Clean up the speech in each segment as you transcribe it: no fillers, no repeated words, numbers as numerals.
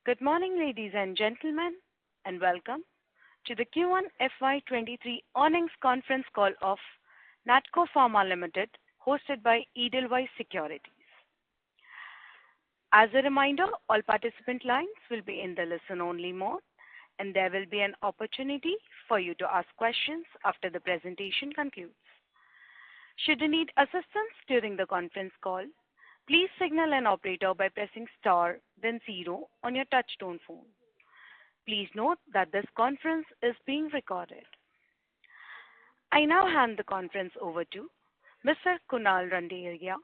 Good morning, ladies and gentlemen, and welcome to the Q1 FY23 earnings conference call of NATCO Pharma Limited, hosted by Edelweiss Securities. As a reminder, all participant lines will be in the listen-only mode, and there will be an opportunity for you to ask questions after the presentation concludes. Should you need assistance during the conference call, please signal an operator by pressing star then 0 on your touch-tone phone. Please note that this conference is being recorded. I now hand the conference over to Mr. Kunal Randeria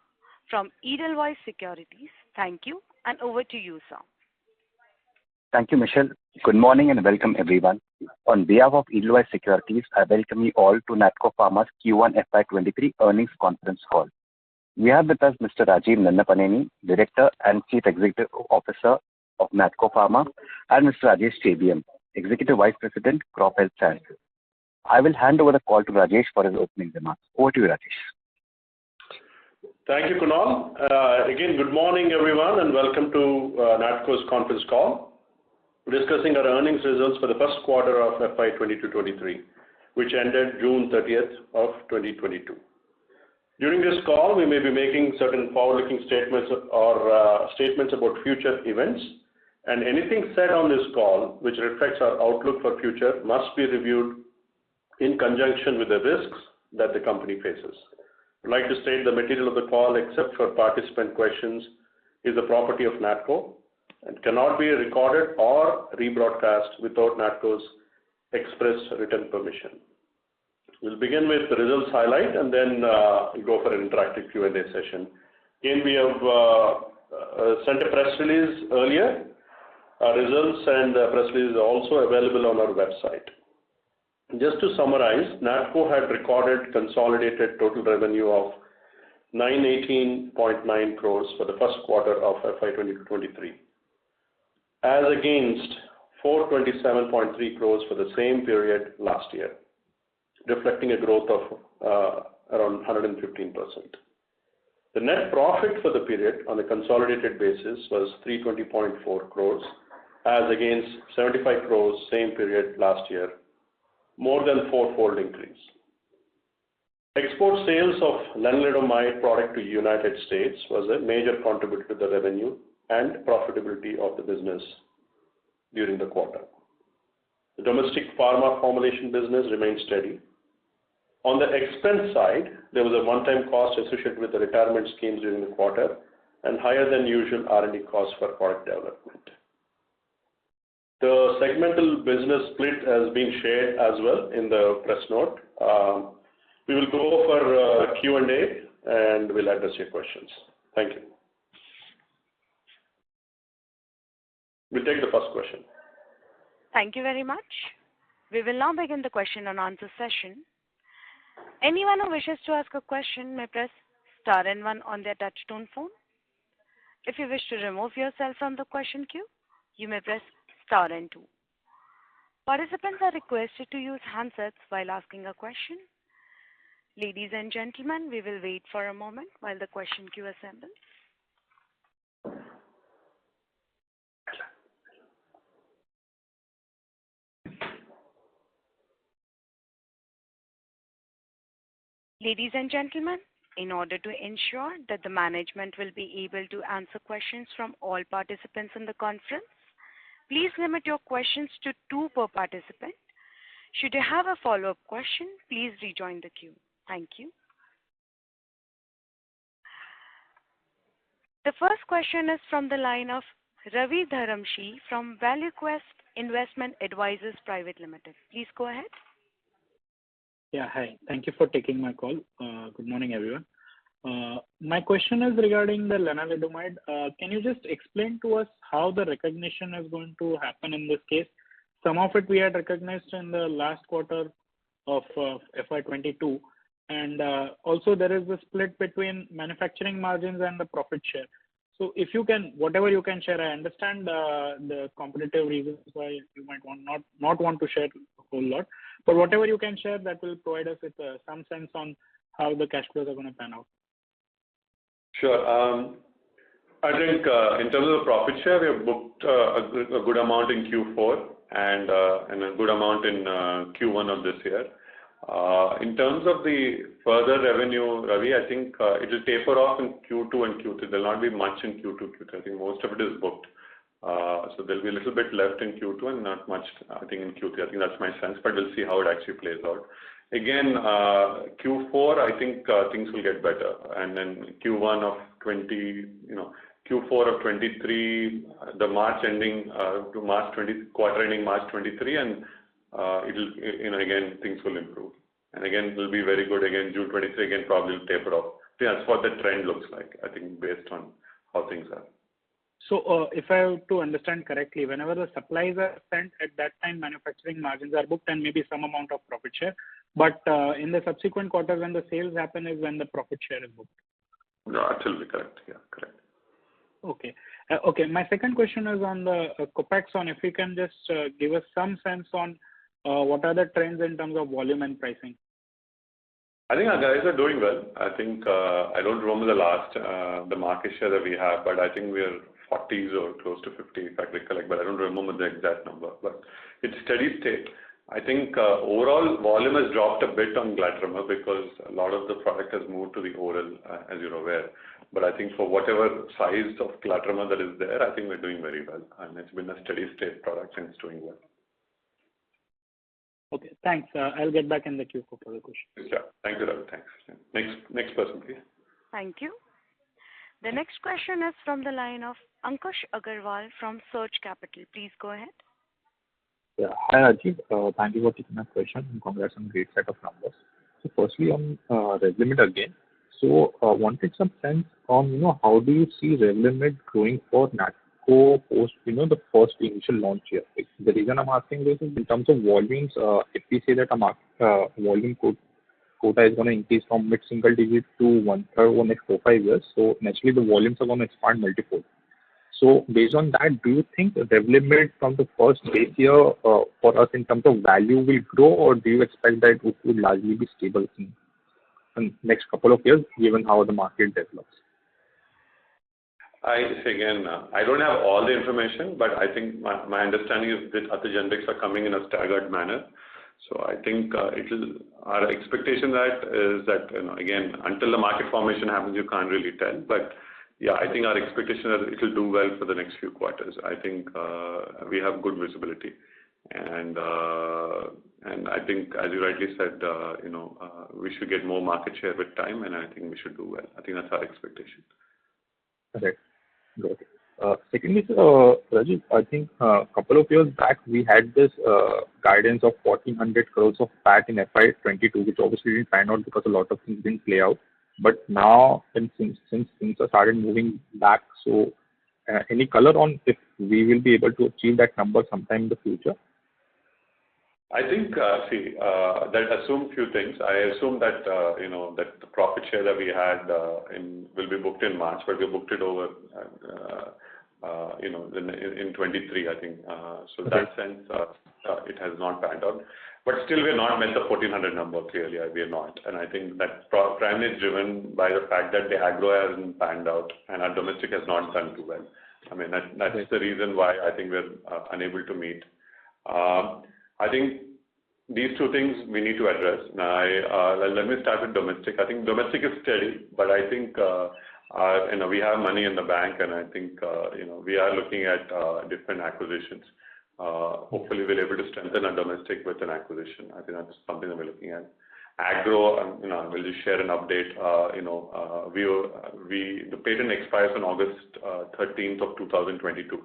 from Edelweiss Securities. Thank you, and over to you, sir. Thank you, Michelle. Good morning and welcome everyone. On behalf of Edelweiss Securities, I welcome you all to NATCO Pharma's Q1 FY23 earnings conference call. We have with us Mr. Rajeev Nannapaneni, Director and Chief Executive Officer of NATCO Pharma, and Mr. Rajesh Chebiyam, Executive Vice President, Crop Health Sciences. I will hand over the call to Rajesh for his opening remarks. Over to you, Rajesh. Thank you, Kunal. Again, good morning, everyone, and welcome to NATCO's conference call, discussing our earnings results for the first quarter of FY22-23, which ended June 30th of 2022. During this call, we may be making certain forward-looking statements or statements about future events, and anything said on this call which reflects our outlook for future must be reviewed in conjunction with the risks that the company faces. I'd like to state the material of the call, except for participant questions, is the property of NATCO and cannot be recorded or rebroadcast without NATCO's express written permission. We'll begin with the results highlight and then go for an interactive Q&A session. Again, we have sent a press release earlier. Our results and press release are also available on our website. Just to summarize, NATCO had recorded consolidated total revenue of 918.9 crores for the first quarter of FY2023, as against 427.3 crores for the same period last year, reflecting a growth of around 115%. The net profit for the period on a consolidated basis was 320.4 crores, as against 75 crores same period last year, more than fourfold increase. Export sales of lenalidomide product to United States was a major contributor to the revenue and profitability of the business during the quarter. The domestic pharma formulation business remained steady. On the expense side, there was a one-time cost associated with the retirement schemes during the quarter and higher than usual R&D costs for product development. The segmental business split has been shared as well in the press note. We will go for Q&A and we'll address your questions. Thank you. We'll take the first question. Thank you very much. We will now begin the question and answer session. Anyone who wishes to ask a question may press star and 1 on their touch-tone phone. If you wish to remove yourself from the question queue, you may press star and 2. Participants are requested to use handsets while asking a question. Ladies and gentlemen, we will wait for a moment while the question queue assembles. Ladies and gentlemen, in order to ensure that the management will be able to answer questions from all participants in the conference, please limit your questions to 2 per participant. Should you have a follow-up question, please rejoin the queue. Thank you. The first question is from the line of Ravi Dharamshi from ValueQuest Investment Advisors Private Limited. Please go ahead. Yeah, hi. Thank you for taking my call. Good morning, everyone. My question is regarding the lenalidomide. Can you just explain to us how the recognition is going to happen in this case? Some of it we had recognized in the last quarter of FY22, and also there is a split between manufacturing margins and the profit share. So if you can, whatever you can share, I understand the competitive reasons why you might not want to share a whole lot, but whatever you can share, that will provide us with some sense on how the cash flows are going to pan out. Sure. I think in terms of the profit share, we have booked a good amount in Q4 and a good amount in Q1 of this year. In terms of the further revenue, Ravi, I think it will taper off in Q2 and Q3. There will not be much in Q2, Q3. I think most of it is booked. So there will be a little bit left in Q2 and not much, I think, in Q3. I think that's my sense, but we'll see how it actually plays out. Again, Q4, I think things will get better. And then Q1 of Q4 of 23, the March ending to March 20, quarter ending March 23, and it'll, again, things will improve. And again, it will be very good. Again, June 23, again, probably will taper off. That's what the trend looks like, I think, based on how things are. So if I have to understand correctly, whenever the supplies are sent, at that time manufacturing margins are booked and maybe some amount of profit share. But in the subsequent quarters when the sales happen is when the profit share is booked. No, absolutely correct. Yeah, correct. Okay. Okay. My second question is on the Copaxone. If you can just give us some sense on what are the trends in terms of volume and pricing. I think our guys are doing well. I think I don't remember the market share that we have, but I think we are 40s or close to 50 if I recollect, but I don't remember the exact number. But it's steady state. I think overall volume has dropped a bit on Glatiramer because a lot of the product has moved to the oral, as you're aware. But I think for whatever size of Glatiramer that is there, I think we're doing very well. And it's been a steady state product and it's doing well. Okay, thanks. I'll get back in the queue for further questions. Yeah, thank you, Ravi. Thanks. Next person, please. Thank you. The next question is from the line of Ankush Agarwal from Surge Capital. Please go ahead. Yeah. Hi, Rajiv. Thank you for taking my question and congrats on a great set of numbers. So firstly, on Revlimid again. So wanted some sense on, how do you see Revlimid growing for NATCO post, the first initial launch here? The reason I'm asking this is in terms of volumes, if we say that a volume quota is going to increase from mid-single digit to 1/3 over the next 4-5 years, so naturally the volumes are going to expand multiple. So based on that, do you think Revlimid from the first base year for us in terms of value will grow, or do you expect that it will largely be stable in the next couple of years, given how the market develops? I say again, I don't have all the information, but I think my understanding is that other generics are coming in a staggered manner. So I think our expectation is that, again, until the market formation happens, you can't really tell. But yeah, I think our expectation is it will do well for the next few quarters. I think we have good visibility. And I think, as you rightly said, we should get more market share with time, and I think we should do well. I think that's our expectation. Okay. Got it. Secondly, Rajiv, I think a couple of years back, we had this guidance of 1,400 crores of PAT in FY22, which obviously didn't pan out because a lot of things didn't play out. But now, since things have started moving back, so any color on if we will be able to achieve that number sometime in the future? I think, that assumes few things. I assume that, that the profit share that we had will be booked in March, but we booked it over, in 23, I think. So okay. That sense, it has not panned out. But still, we're not met the 1,400 number, clearly. We are not. And I think that primarily is driven by the fact that the agro hasn't panned out and our domestic has not done too well. I mean, that's the reason why I think we're unable to meet. I think these two things we need to address. Now, let me start with domestic. I think domestic is steady, but I think we have money in the bank, and I think we are looking at different acquisitions. Hopefully, we're able to strengthen our domestic with an acquisition. I think that's something that we're looking at. Agro, we'll just share an update. The patent expires on August 13th of 2022.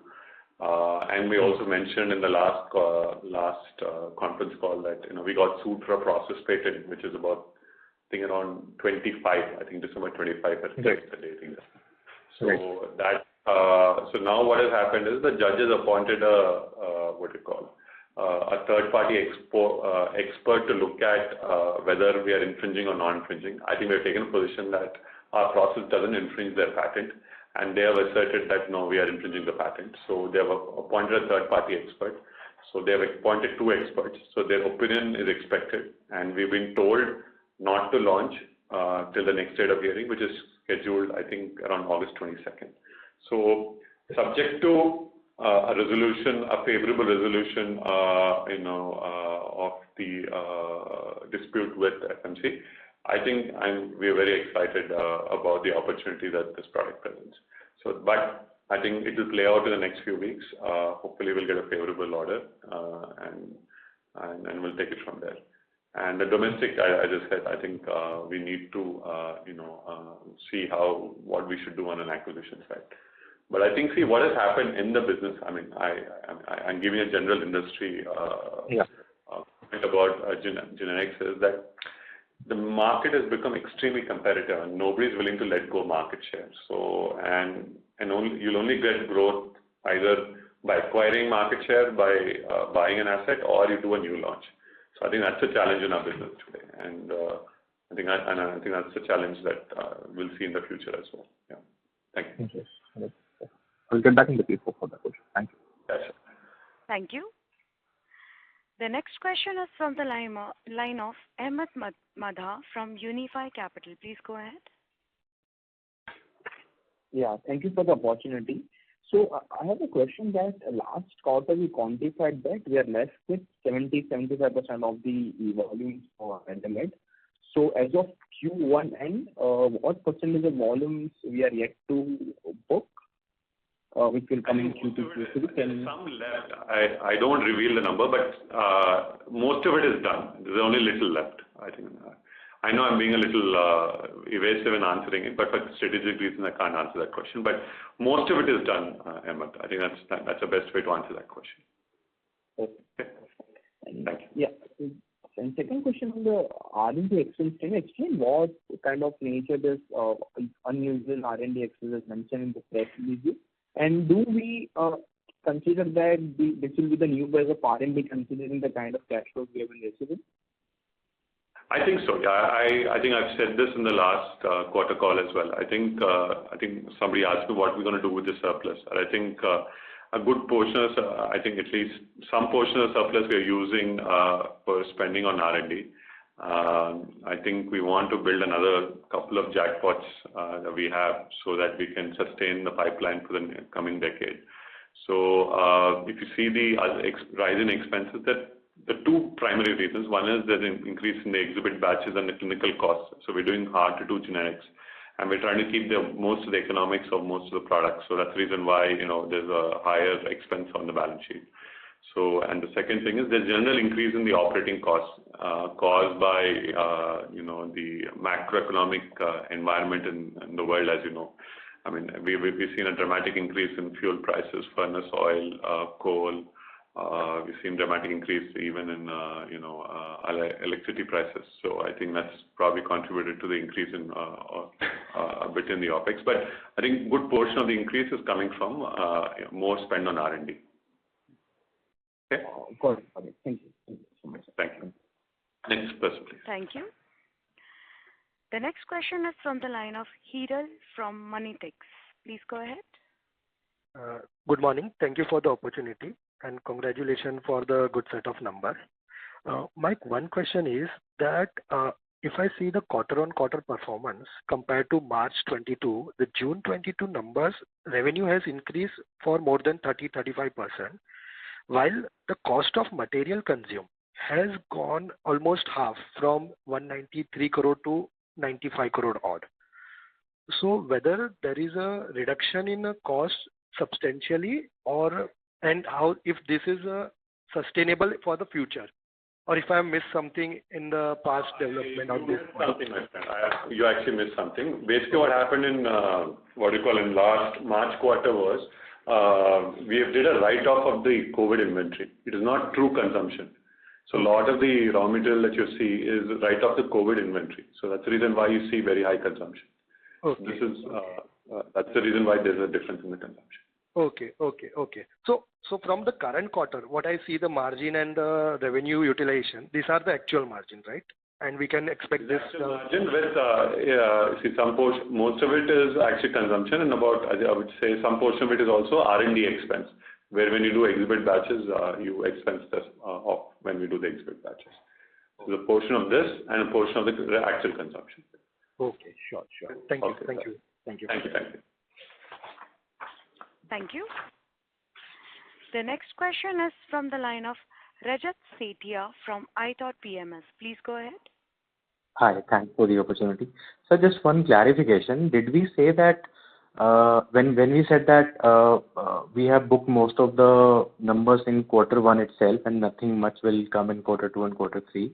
And we also mentioned in the last conference call that we got sued for a process patent, which is about, I think, around 25. I think December 25 has been the dating. So so now what has happened is the judges appointed a third-party expert to look at whether we are infringing or non-infringing. I think we have taken a position that our process doesn't infringe their patent. And they have asserted that, no, we are infringing the patent. So they have appointed a third-party expert. So they have appointed 2 experts. So their opinion is expected. And we've been told not to launch till the next date of hearing, which is scheduled, I think, around August 22nd. So subject to a resolution, a favorable resolution, of the dispute with FMC, I think we are very excited about the opportunity that this product presents. So, but I think it will play out in the next few weeks. Hopefully, we'll get a favorable order, and we'll take it from there. And the domestic, I just said, I think we need to, see what we should do on an acquisition side. But I think, see what has happened in the business. I mean, I'm giving a general industry point about generics is that the market has become extremely competitive, and nobody is willing to let go market share. So, you'll only get growth either by acquiring market share, by buying an asset, or you do a new launch. So I think that's a challenge in our business today, and I think that's the challenge that we'll see in the future as well. Yeah. Thank you. Thank you. I'll get back in the queue for that question. Thank you. Yes, sir. Thank you. The next question is from the line of Ahmed Madha from Unifi Capital. Please go ahead. Yeah, thank you for the opportunity. So I have a question that last quarter we quantified that we are left with 70-75% of the volumes for Revlimid. So as of Q1 end, what percentage of volumes we are yet to book, which will come in Q2, Q3? There's some left. I don't reveal the number, but most of it is done. There's only little left, I think. I know I'm being a little evasive in answering it, but for strategic reasons, I can't answer that question. But most of it is done, Ahmed. I think that's the best way to answer that question. Okay. Thank you. Yeah. And second question on the R&D expense, can you explain what kind of nature this unusual R&D expense is mentioned in the press release? And do we consider that this will be the new base of R&D considering the kind of cash flows we have been receiving? I think so. Yeah, I think I've said this in the last quarter call as well. I think somebody asked me what we're going to do with the surplus. And I think a good portion of, I think at least some portion of surplus we are using for spending on R&D. I think we want to build another couple of jackpots that we have so that we can sustain the pipeline for the coming decade. So if you see the rise in expenses, that the two primary reasons. One is there's an increase in the exhibit batches and the clinical costs. So we're doing hard to do generics, and we're trying to keep most of the economics of most of the products. So that's the reason why there's a higher expense on the balance sheet. So, and the second thing is there's general increase in the operating costs caused by the macroeconomic environment in the world, as you know. I mean, we've seen a dramatic increase in fuel prices, furnace oil, coal. We've seen dramatic increase even in electricity prices. So I think that's probably contributed to the increase in a bit in the OPEX. But I think good portion of the increase is coming from more spend on R&D. Okay. Got it. Thank you. Thank you so much. Thank you. Next person, please. Thank you. The next question is from the line of Hiral from Moneytix. Please go ahead. Good morning. Thank you for the opportunity and congratulations for the good set of numbers. My one question is that if I see the quarter-on-quarter performance compared to March 22, the June 22 numbers, revenue has increased for more than 30-35%, while the cost of material consumed has gone almost half from 193 crore to 95 crore odd. So whether there is a reduction in a cost substantially and how if this is sustainable for the future, or if I missed something in the past development of this. Something like that. You actually missed something. Basically, what happened in in last March quarter was we did a write-off of the COVID inventory. It is not true consumption. So a lot of the raw material that you see is write-off the COVID inventory. So that's the reason why you see very high consumption. Okay. This is that's the reason why there's a difference in the consumption. Okay. So from the current quarter, what I see the margin and the revenue utilization, these are the actual margin, right? And we can expect this. Margin with see some portion, most of it is actually consumption, and about I would say some portion of it is also R&D expense, where when you do exhibit batches, you expense this off when we do the exhibit batches. So the portion of this and a portion of the actual consumption. Okay, sure. Thank you. Thank you. The next question is from the line of Rajat Sethia from iThought PMS. Please go ahead. Hi, thanks for the opportunity. So just one clarification. Did we say that when we said that we have booked most of the numbers in quarter one itself and nothing much will come in quarter two and quarter three,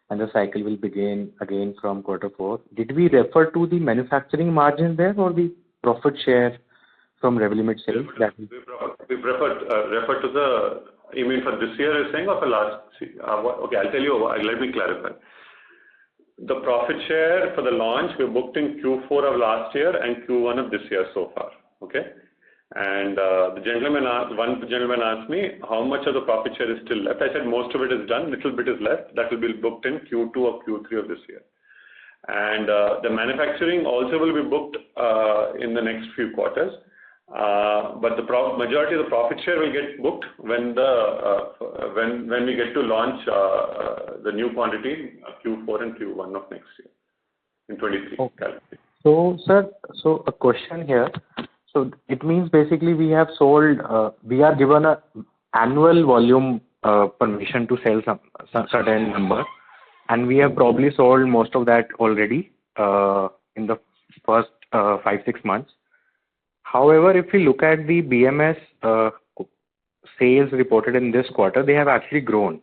and the cycle will begin again from quarter four? Did we refer to the manufacturing margins there or the profit share from Revlimid sales? We refer to the, you mean for this year you're saying or for last? Okay, I'll tell you, let me clarify. The profit share for the launch we booked in Q4 of last year and Q1 of this year so far. Okay, and one gentleman asked me how much of the profit share is still left. I said most of it is done, little bit is left. That will be booked in Q2 or Q3 of this year. And the manufacturing also will be booked in the next few quarters. But the majority of the profit share will get booked when we get to launch the new quantity Q4 and Q1 of next year in 23. Okay. So, sir, a question here. So it means basically we have sold, we are given a annual volume permission to sell some certain number, and we have probably sold most of that already in the first 5-6 months. However, if we look at the BMS sales reported in this quarter, they have actually grown.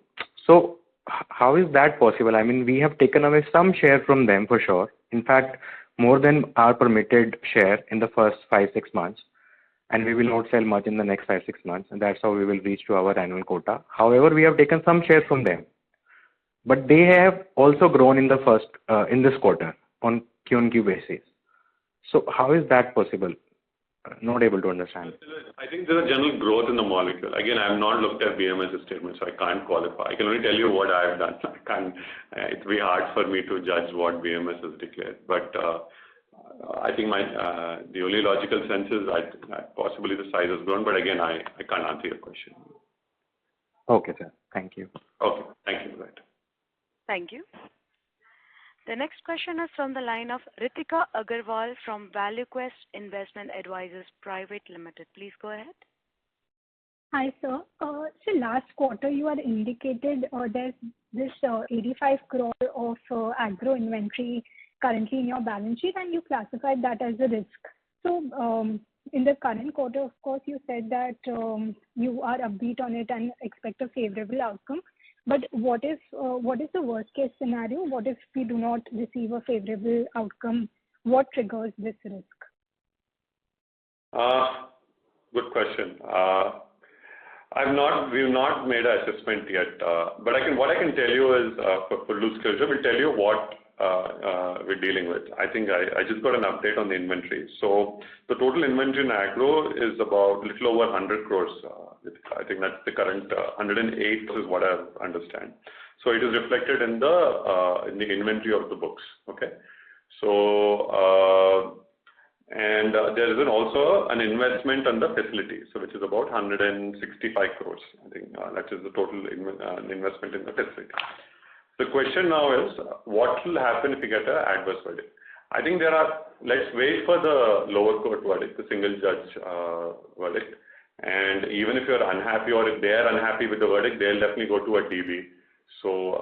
So how is that possible? I mean, we have taken away some share from them for sure. In fact, more than our permitted share in the first 5-6 months, and we will not sell much in the next 5-6 months, and that's how we will reach to our annual quota. However, we have taken some share from them, but they have also grown in the first in this quarter on Q&Q basis. So how is that possible? Not able to understand. I think there's a general growth in the molecule. Again, I have not looked at BMS's statement, so I can't qualify. I can only tell you what I have done. It's very hard for me to judge what BMS has declared. But I think the only logical sense is possibly the size has grown. But again, I can't answer your question. Okay, sir. Thank you. Okay. Thank you for that. Thank you. The next question is from the line of Ritika Agarwal from ValueQuest Investment Advisors Private Limited. Please go ahead. Hi, sir. So last quarter you had indicated there's this 85 crore of agro inventory currently in your balance sheet, and you classified that as a risk. So in the current quarter, of course, you said that you are upbeat on it and expect a favorable outcome. But what is the worst case scenario? What if we do not receive a favorable outcome? What triggers this risk? Good question. We've not made an assessment yet, but what I can tell you is, for loose closure, we'll tell you what we're dealing with. I think I just got an update on the inventory. So the total inventory in agro is about a little over 100 crores. I think that's the current 108 is what I understand. So it is reflected in the inventory of the books. Okay. So and there is also an investment on the facility, so which is about 165 crores. I think that is the total investment in the facility. The question now is, what will happen if you get an adverse verdict? I think let's wait for the lower court verdict, the single judge verdict. And even if you're unhappy or if they're unhappy with the verdict, they'll definitely go to a DB. So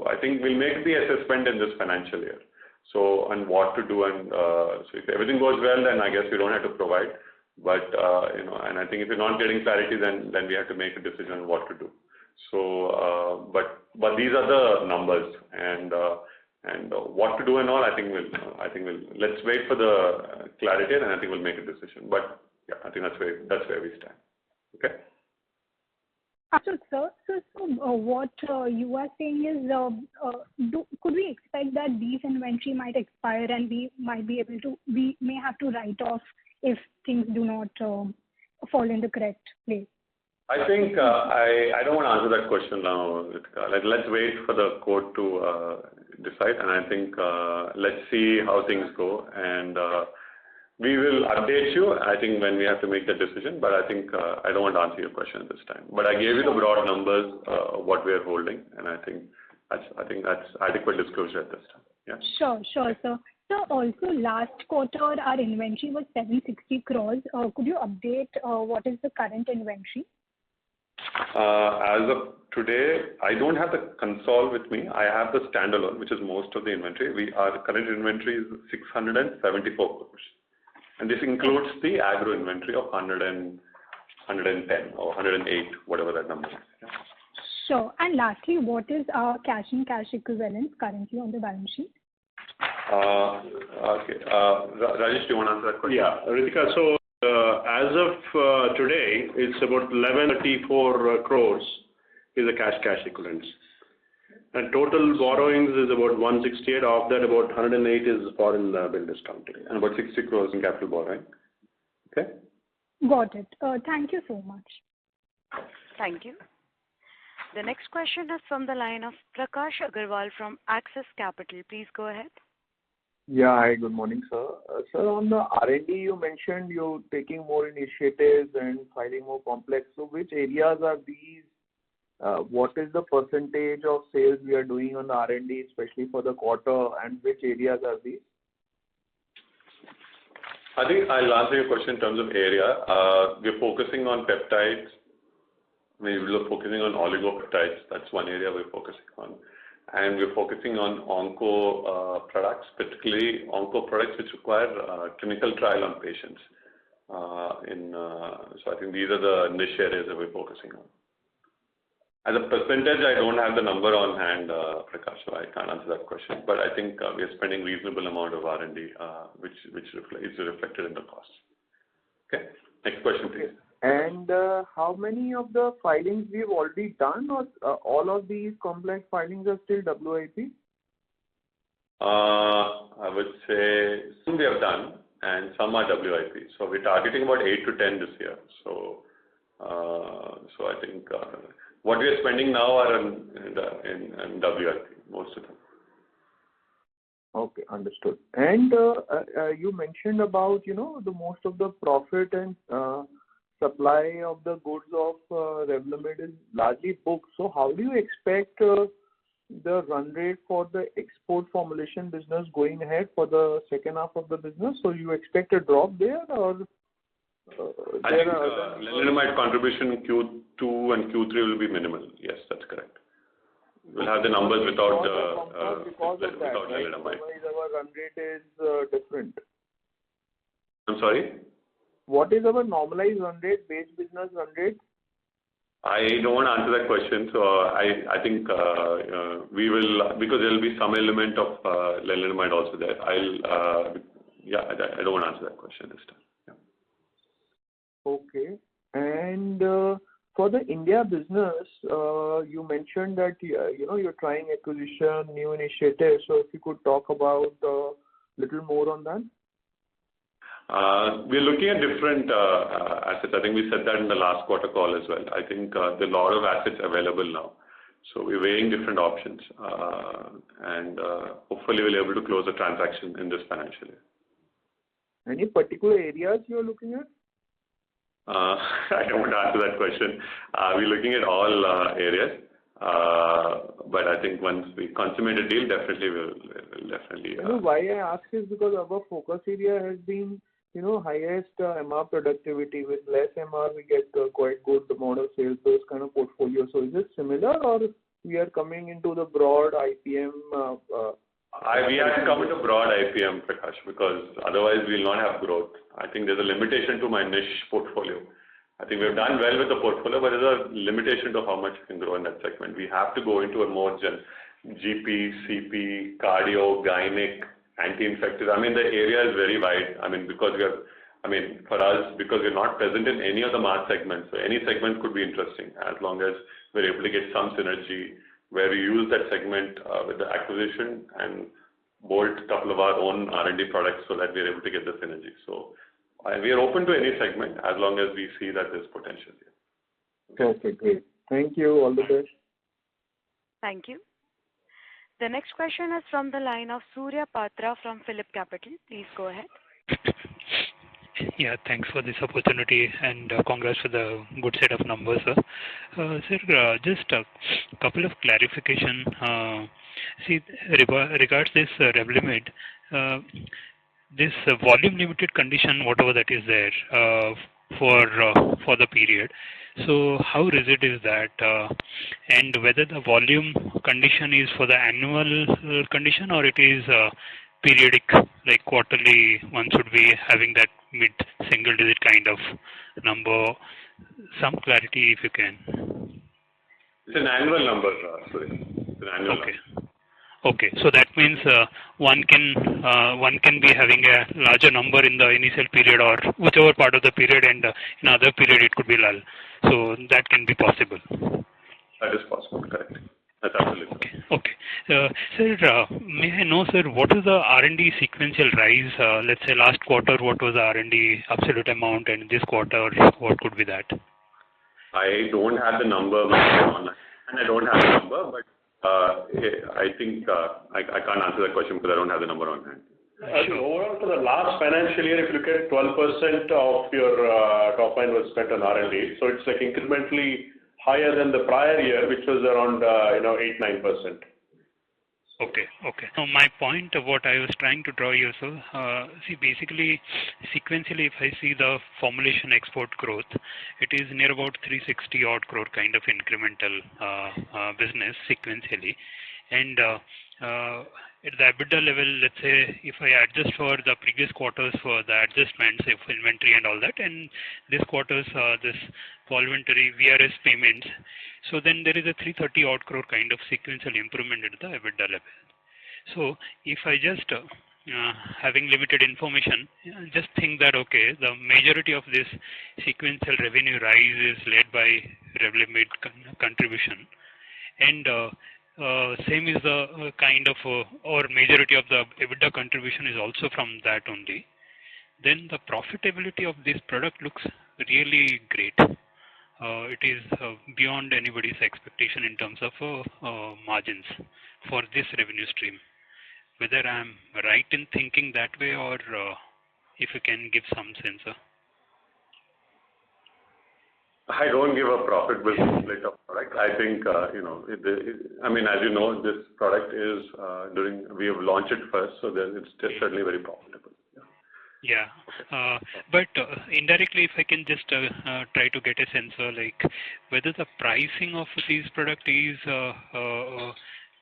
I think we'll make the assessment in this financial year. So, and what to do, and so if everything goes well, then I guess we don't have to provide. But and I think if you're not getting clarity, then we have to make a decision on what to do. So, but these are the numbers, and what to do and all. I think we'll let's wait for the clarity, and I think we'll make a decision. But yeah, I think that's where we stand. Okay. So, sir, what you are saying is, could we expect that these inventory might expire and we may have to write off if things do not fall in the correct place? I think I don't want to answer that question now. Let's wait for the court to decide, and I think let's see how things go, and we will update you, I think, when we have to make the decision. But I think I don't want to answer your question at this time. But I gave you the broad numbers of what we are holding, and I think that's adequate disclosure at this time. Yeah. Sure, sir. So So also last quarter, our inventory was 760 crores. Could you update what is the current inventory? As of today, I don't have the Concall with me. I have the standalone, which is most of the inventory. Our current inventory is 674 crores. And this includes the agro inventory of 110 or 108, whatever that number is. Yeah. Sure. And lastly, what is our cash and cash equivalents currently on the balance sheet? Okay. Rajesh, do you want to answer that question? Yeah, Ritika. So as of today, it's about 1134 crores is the cash equivalents. And total borrowings is about 168. Of that, about 108 is foreign bill discounting, and about 60 crores in capital borrowing. Okay. Got it. Thank you so much. Thank you. The next question is from the line of Prakash Agarwal from Axis Capital. Please go ahead. Yeah. Hi, good morning, sir. Sir, on the R&D, you mentioned you're taking more initiatives and filing more complex. So which areas are these? What is the percentage of sales we are doing on the R&D, especially for the quarter, and which areas are these? I think I'll answer your question in terms of area. We're focusing on peptides. We're focusing on oligopeptides. That's one area we're focusing on. And we're focusing on onco products, particularly onco products which require clinical trial on patients. So I think these are the niche areas that we're focusing on. As a percentage, I don't have the number on hand, Prakash, so I can't answer that question. But I think we are spending reasonable amount of R&D, which is reflected in the costs. Okay. Next question, please. And how many of the filings we've already done, or all of these complex filings are still WIP? I would say some we have done, and some are WIP. So we're targeting about 8 to 10 this year. So I think what we are spending now are in WIP, most of them. Okay, understood. And you mentioned about, the most of the profit and supply of the goods of Revlimid is largely booked. So how do you expect the run rate for the export formulation business going ahead for the second half of the business? So you expect a drop there, or? I think lenalidomide contribution in Q2 and Q3 will be minimal. Yes, that's correct. We'll have the numbers without lenalidomide. Otherwise, our run rate is different. I'm sorry? What is our normalized run rate, base business run rate? I don't want to answer that question. So I think we will, because there will be some element of lenalidomide also there. I don't want to answer that question this time. Yeah. Okay. And for the India business, you mentioned that you're trying acquisition, new initiatives. So if you could talk about a little more on that. We're looking at different assets. I think we said that in the last quarter call as well. I think there are a lot of assets available now. So we're weighing different options. And hopefully we'll be able to close the transaction in this financial year. Any particular areas you're looking at? I don't want to answer that question. We're looking at all areas. But I think once we consummate a deal, definitely we'll definitely. Why I ask is because our focus area has been, highest MR productivity. With less MR, we get quite good amount of sales, those kind of portfolio. So is it similar, or we are coming into the broad IPM? We have to come into broad IPM, Prakash, because otherwise we'll not have growth. I think there's a limitation to my niche portfolio. I think we've done well with the portfolio, but there's a limitation to how much we can grow in that segment. We have to go into a more GP, CP, cardio, gynec, anti-infective. I mean, the area is very wide. I mean, because for us, because we're not present in any of the mass segments, so any segment could be interesting as long as we're able to get some synergy where we use that segment with the acquisition and bolt a couple of our own R&D products so that we're able to get the synergy. So we are open to any segment as long as we see that there's potential here. Okay, great. Thank you. All the best. Thank you. The next question is from the line of Surya Patra from Phillip Capital. Please go ahead. Yeah, thanks for this opportunity and congrats for the good set of numbers, sir. Sir, just a couple of clarification. See, regards this Revlimid, this volume limited condition, whatever that is there for the period. So how rigid is that, and whether the volume condition is for the annual condition or it is periodic, like quarterly, one should be having that mid-single digit kind of number. Some clarity if you can. It's an annual number, sorry. It's an annual Okay. number. Okay, so that means one can be having a larger number in the initial period or whichever part of the period, and in other period it could be lull. So that can be possible. That is possible, correct. That's absolutely okay. Okay. Sir, may I know, sir, what is the R&D sequential rise? Let's say last quarter, what was the R&D absolute amount, and this quarter, what could be that? I don't have the number online, and I don't have the number, but I think I can't answer that question because I don't have the number on hand. Sure. Overall, for the last financial year, if you look at 12% of your top line was spent on R&D, so it's like incrementally higher than the prior year, which was around 8-9%. Okay. Okay. So my point of what I was trying to draw here, so see, basically, sequentially, if I see the formulation export growth, it is near about 360 odd crore kind of incremental business sequentially, and at the EBITDA level, let's say if I adjust for the previous quarters for the adjustments of inventory and all that, and this quarter's this voluntary VRS payments, so then there is a 330 odd crore kind of sequential improvement at the EBITDA level. So if I just having limited information, just think that okay, the majority of this sequential revenue rise is led by Revlimid contribution, and same is the kind of or majority of the EBITDA contribution is also from that only. Then the profitability of this product looks really great. It is beyond anybody's expectation in terms of margins for this revenue stream. Whether I'm right in thinking that way, or if you can give some sense. I don't give a profit business split of product. I think, I mean, as you know, this product is we have launched it first, so then it's certainly very profitable. Yeah, but indirectly, if I can just try to get a sense, like whether the pricing of these products is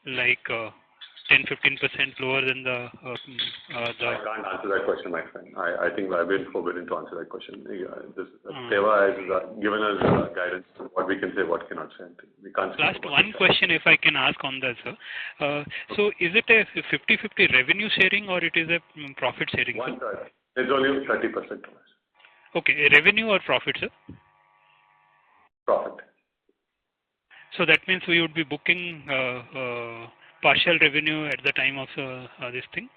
like 10-15% lower than the. I can't answer that question, my friend. I think I've been forbidden to answer that question. Teva has given us guidance on what we can say, what cannot say. We can't. Last one question, if I can ask on that, sir. So is it a 50-50 revenue sharing or it is a profit sharing? One-third. It's only 30%. Okay, revenue or profit, sir? Profit. So that means we would be booking partial revenue at the time of this thing?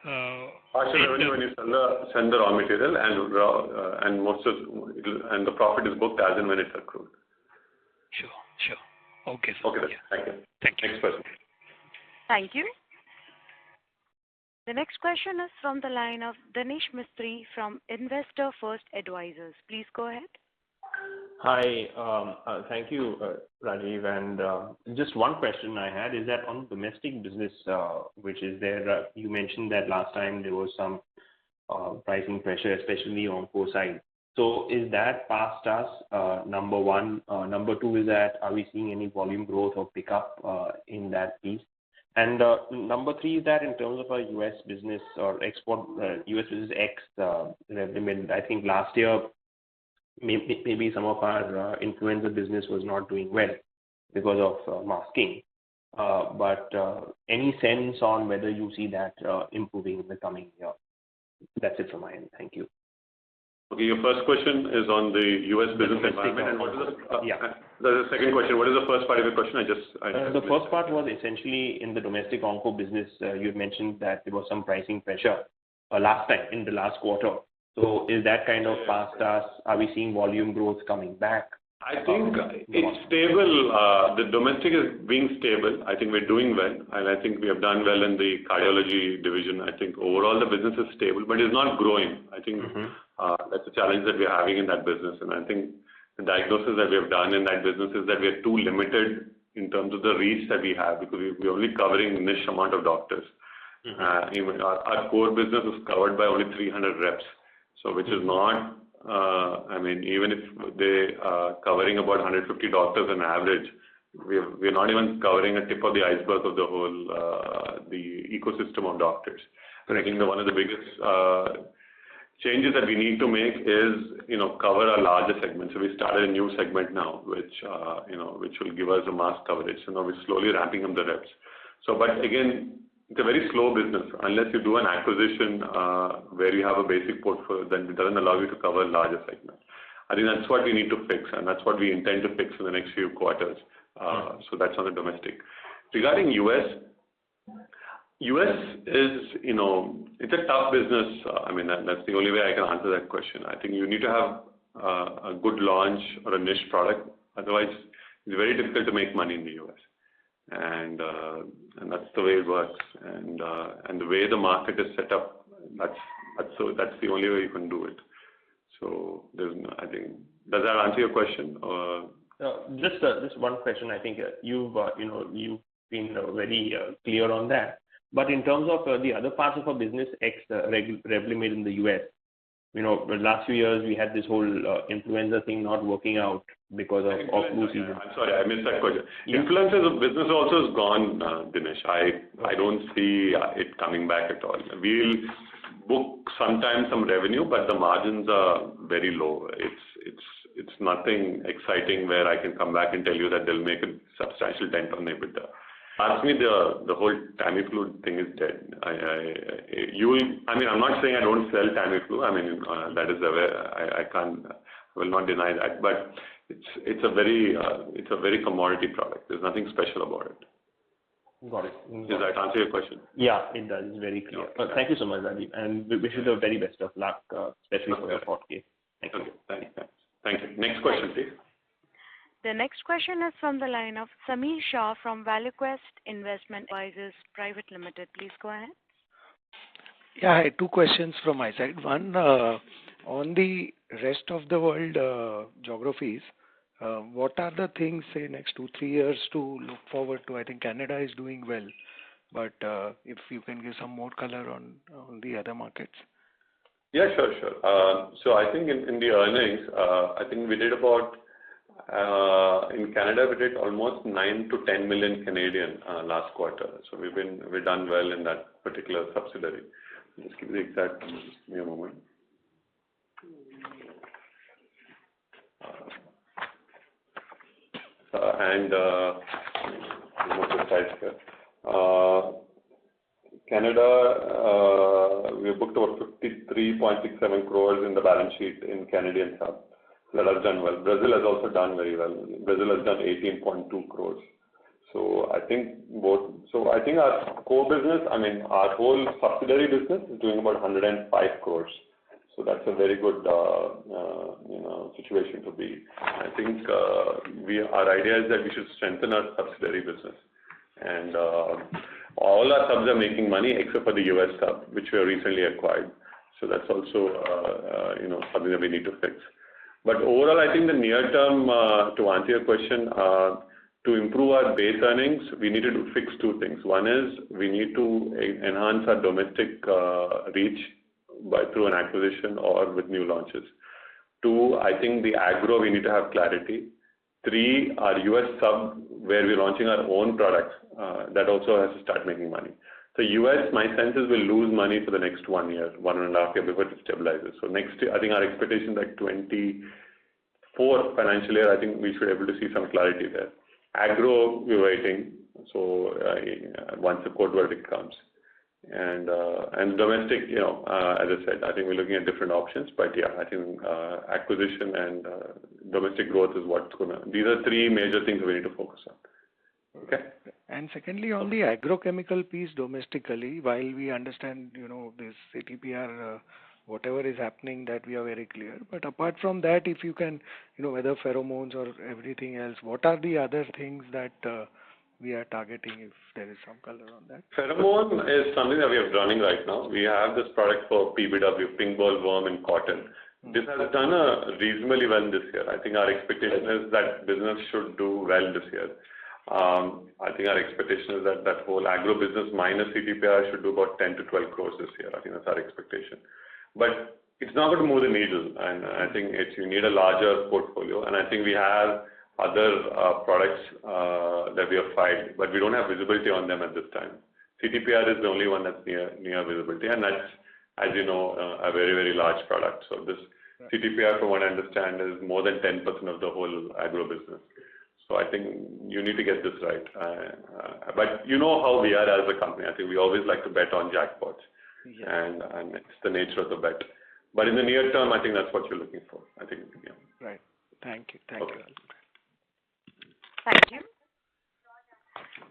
Partial revenue when you send the raw material, and the profit is booked as and when it's accrued. Sure. Okay, sir. Okay, yeah. Thank you. Next person. Thank you. The next question is from the line of Danish Mistry from Investor First Advisors. Please go ahead. Hi, thank you, Rajiv. And just one question I had is that on domestic business, which is there, you mentioned that last time there was some pricing pressure, especially on core side. So is that past us? Number one. Number two is that are we seeing any volume growth or pickup in that piece? And number three is that in terms of our U.S. business or export, U.S. business X Revlimid, I think last year maybe some of our influenza business was not doing well because of masking. But any sense on whether you see that improving in the coming year? That's it from my end. Thank you. Okay, your first question is on the U.S. business environment, and what is the second question? What is the first part of your question? The first part was essentially in the domestic onco business. You mentioned that there was some pricing pressure last time in the last quarter. So is that kind of past us? Are we seeing volume growth coming back? I think it's stable. The domestic is being stable. I think we're doing well, and I think we have done well in the cardiology division. I think overall the business is stable, but it's not growing. I think that's a challenge that we're having in that business. And I think the diagnosis that we have done in that business is that we are too limited in terms of the reach that we have, because we're only covering a niche amount of doctors. Even our core business is covered by only 300 reps. So which is not, even if they are covering about 150 doctors on average, we're not even covering a tip of the iceberg of the whole, the ecosystem of doctors. I think one of the biggest changes that we need to make is, cover a larger segment. So we started a new segment now, which will give us a mass coverage. So now we're slowly ramping up the reps. So, but again, it's a very slow business. Unless you do an acquisition where you have a basic portfolio, then it doesn't allow you to cover larger segments. I think that's what we need to fix, and that's what we intend to fix in the next few quarters. So that's on the domestic. Regarding US is, it's a tough business. That's the only way I can answer that question. I think you need to have a good launch or a niche product. Otherwise, it's very difficult to make money in the US. And that's the way it works. And the way the market is set up, that's the only way you can do it. So I think, does that answer your question? Just one question. I think you've been very clear on that. But in terms of the other parts of our business, Revlimid in the US, the last few years we had this whole influenza thing not working out because of flu season. I'm sorry, I missed that question. Yeah. Influenza business also is gone, Dinesh. I don't see it coming back at all. We'll book sometimes some revenue, but the margins are very low. It's nothing exciting where I can come back and tell you that they'll make a substantial dent on EBITDA. Ask me, the whole Tamiflu thing is dead. I'm not saying I don't sell Tamiflu. That is the way I will not deny that. But it's a very commodity product. There's nothing special about it. Got it. Does that answer your question? Yeah, it does. It's very clear. Okay. Thank you so much, Rajiv, and we wish you the very best of luck, especially for your court case. Thank you. Okay. Thank you. Next question, please. The next question is from the line of Sameer Shah from ValueQuest Investment Advisors Private Limited. Please go ahead. Yeah, I had two questions from my side. One, on the rest of the world geographies, what are the things, say, next 2-3 years to look forward to? I think Canada is doing well, but if you can give some more color on the other markets. Yeah, sure. So I think in the earnings, I think we did about, in Canada, we did almost 9 to 10 million Canadian last quarter. So we've done well in that particular subsidiary. Just give the exact number, just give me a moment. Canada, we booked about 53.67 crores in the balance sheet in Canadian sub. That has done well. Brazil has also done very well. Brazil has done 18.2 crores. So I think our core business, our whole subsidiary business is doing about 105 crores. So that's a very good, situation to be. I think our idea is that we should strengthen our subsidiary business, and all our subs are making money except for the US sub, which we have recently acquired. So that's also, something that we need to fix. But overall, I think the near term, to answer your question, to improve our base earnings, we need to fix two things. One is we need to enhance our domestic reach through an acquisition or with new launches. Two, I think the agro, we need to have clarity. Three, our US sub, where we're launching our own products, that also has to start making money. So US, my sense is, will lose money for the next 1 year, 1.5 years before it stabilizes. So next year, I think our expectation is like 24 financial year, I think we should be able to see some clarity there. Agro, we're waiting. So once the court verdict comes. And domestic, as I said, I think we're looking at different options. But yeah, I think acquisition and domestic growth is what's these are three major things we need to focus on. Okay. And secondly, on the agrochemical piece domestically, while we understand, this CTPR, whatever is happening, that we are very clear. But apart from that, if you can, whether pheromones or everything else, what are the other things that we are targeting, if there is some color on that? Pheromone is something that we are running right now. We have this product for PBW, pink bollworm in cotton. This has done reasonably well this year. I think our expectation is that business should do well this year. I think our expectation is that that whole agro business minus CTPR should do about 10 to 12 crores this year. I think that's our expectation. But it's not going to move the needle, and I think you need a larger portfolio. And I think we have other products that we have filed, but we don't have visibility on them at this time. CTPR is the only one that's near visibility, and that's, as you know, a very, very large product. So this CTPR, from what I understand, is more than 10% of the whole agro business. So I think you need to get this right. But you know how we are as a company. I think we always like to bet on jackpots, and it's the nature of the bet. But in the near term, I think that's what you're looking for. I think, yeah. Right. Thank you. Thank you. Thank you.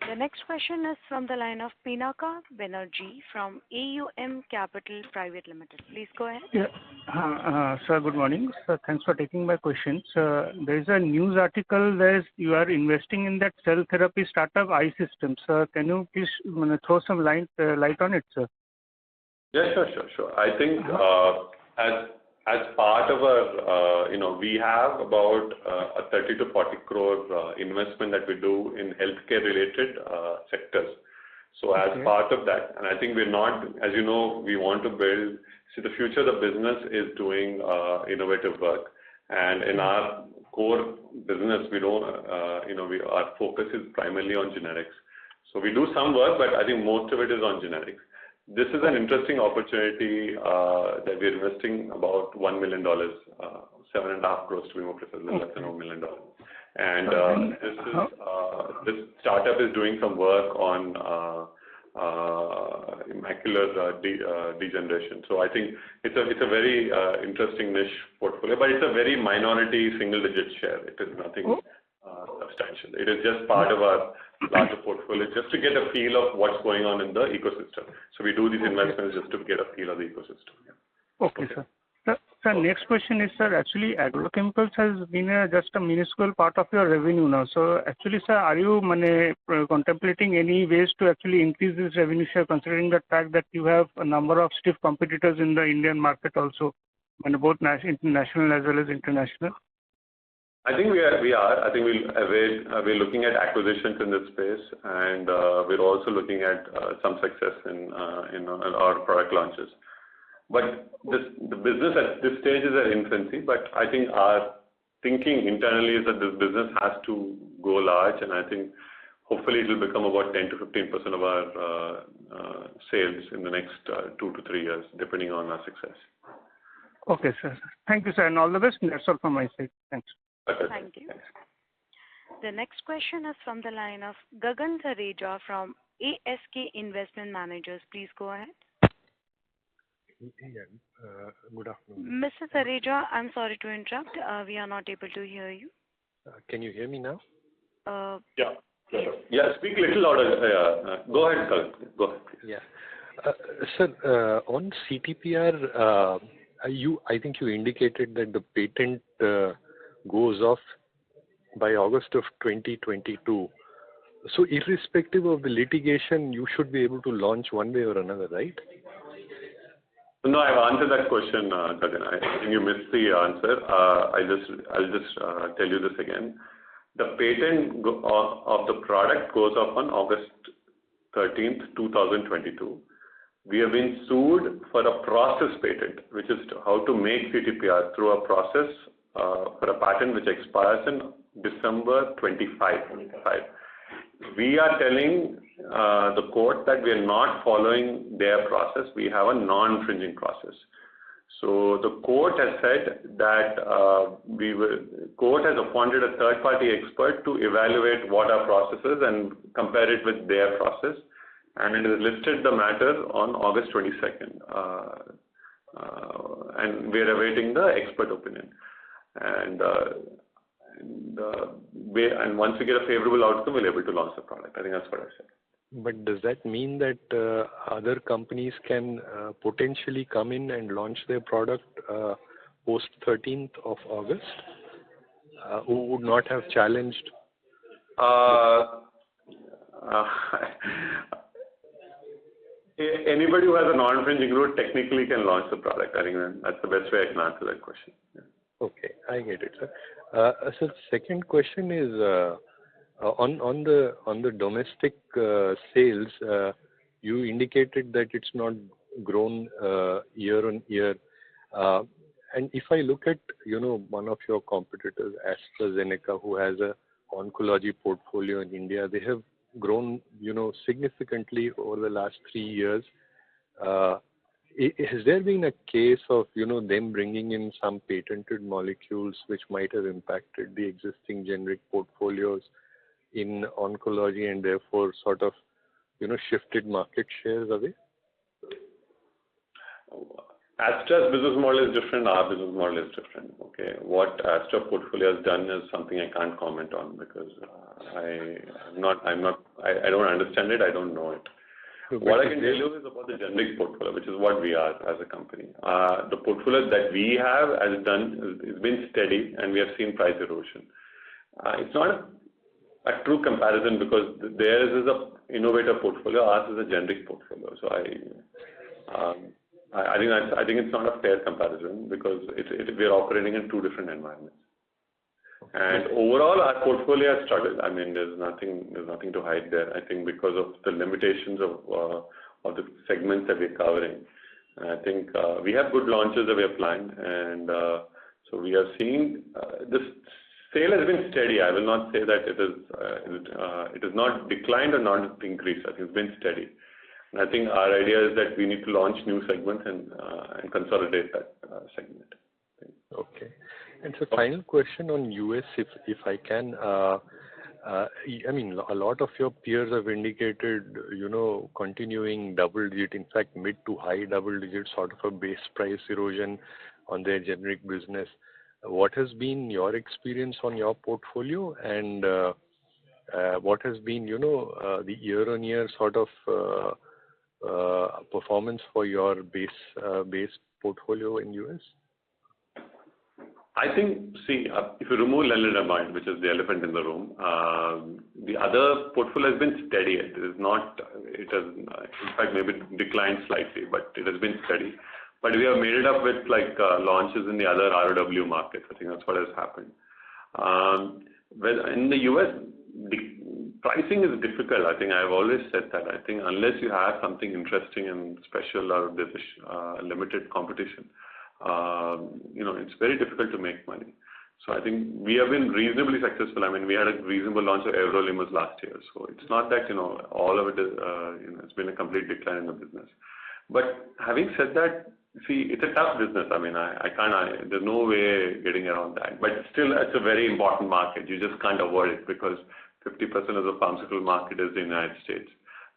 The next question is from the line of Pinaka Banerjee from AUM Capital Private Limited. Please go ahead. Yeah. Sir, good morning. Sir, thanks for taking my questions. There is a news article where you are investing in that cell therapy startup iSystems. Sir, can you please throw some light on it, sir? Yeah, sure. I think as part of our, we have about a 30 to 40 crore investment that we do in healthcare related sectors. So as part of that, and I think we're not, as you know, we want to build, the future of the business is doing innovative work. And in our core business, we don't, our focus is primarily on generics. So we do some work, but I think most of it is on generics. This is an interesting opportunity that we're investing about $1 million, 7.5 crores to be more precise, less than $1 million. And this startup is doing some work on macular degeneration. So I think it's a very interesting niche portfolio, but it's a very minority single-digit share. It is nothing substantial. It is just part of our larger portfolio, just to get a feel of what's going on in the ecosystem. So we do these investments just to get a feel of the ecosystem. Yeah. Okay, sir. Sir, next question is, sir, actually agrochemicals has been just a minuscule part of your revenue now. So actually, sir, are you contemplating any ways to actually increase this revenue share, considering the fact that you have a number of stiff competitors in the Indian market also, both national as well as international? I think we are. I think we're looking at acquisitions in this space, and we're also looking at some success in our product launches. But the business at this stage is at infancy. But I think our thinking internally is that this business has to go large, and I think hopefully it will become about 10 to 15% of our sales in the next 2 to 3 years, depending on our success. Okay, sir. Thank you, sir, and all the best. That's all from my side. Thanks. Thank you. The next question is from the line of Gagan Thareja from ASK Investment Managers. Please go ahead. Good afternoon. Mr. Thareja, I'm sorry to interrupt. We are not able to hear you. Can you hear me now? Yeah. Speak a little louder. Go ahead, Gagan. Go ahead, please. Yeah. Sir, on CTPR, I think you indicated that the patent goes off by August of 2022. So irrespective of the litigation, you should be able to launch one way or another, right? No, I've answered that question, Gagan. I think you missed the answer. I'll just tell you this again. The patent of the product goes off on August 13th, 2022. We have been sued for a process patent, which is how to make CTPR through a process for a patent which expires in December 25. We are telling the court that we are not following their process. We have a non-infringing process. So the court has said that court has appointed a third-party expert to evaluate what our process is and compare it with their process, and it has listed the matter on August 22nd, and we are awaiting the expert opinion. And once we get a favorable outcome, we'll be able to launch the product. I think that's what I said. But does that mean that other companies can potentially come in and launch their product post 13th of August who would not have challenged? Anybody who has a non-infringing route technically can launch the product. I think that's the best way I can answer that question. Yeah. Okay, I get it, sir. So the second question is, On the domestic sales, you indicated that it's not grown year on year. And if I look at, one of your competitors, AstraZeneca, who has a oncology portfolio in India, they have grown, significantly over the last 3 years. Has there been a case of, them bringing in some patented molecules which might have impacted the existing generic portfolios in oncology and therefore sort of, shifted market shares away? Astra's business model is different, our business model is different. Okay, what Astra portfolio has done is something I can't comment on because I don't understand it, I don't know it. What I can tell you is about the generic portfolio, which is what we are as a company. The portfolio that we have has been steady, and we have seen price erosion. It's not a true comparison because theirs is a innovator portfolio, ours is a generic portfolio. So I think it's not a fair comparison because we are operating in two different environments. And overall, our portfolio has struggled. I mean, there's nothing to hide there. I think because of the limitations of the segments that we're covering. And I think we have good launches that we have planned, and so we are seeing this sale has been steady. I will not say that it is not declined or not increased. I think it's been steady. And I think our idea is that we need to launch new segments and consolidate that segment. Okay. And so final question on US, if I can. I mean, a lot of your peers have indicated, continuing double digit, in fact, mid to high double digit sort of a base price erosion on their generic business. What has been your experience on your portfolio, and what has been, the year-on-year sort of performance for your base portfolio in US? I think, if you remove lenalidomide, which is the elephant in the room, the other portfolio has been steady. It has, in fact, maybe declined slightly, but it has been steady. But we have made it up with launches in the other ROW markets. I think that's what has happened. Well, in the US, pricing is difficult. I think I've always said that. I think unless you have something interesting and special or there's limited competition, it's very difficult to make money. So I think we have been reasonably successful. I mean, we had a reasonable launch of everolimus last year. So it's not that, all of it is, it's been a complete decline in the business. But having said that, it's a tough business. I mean, there's no way getting around that. But still, it's a very important market. You just can't avoid it because 50% of the pharmaceutical market is the United States.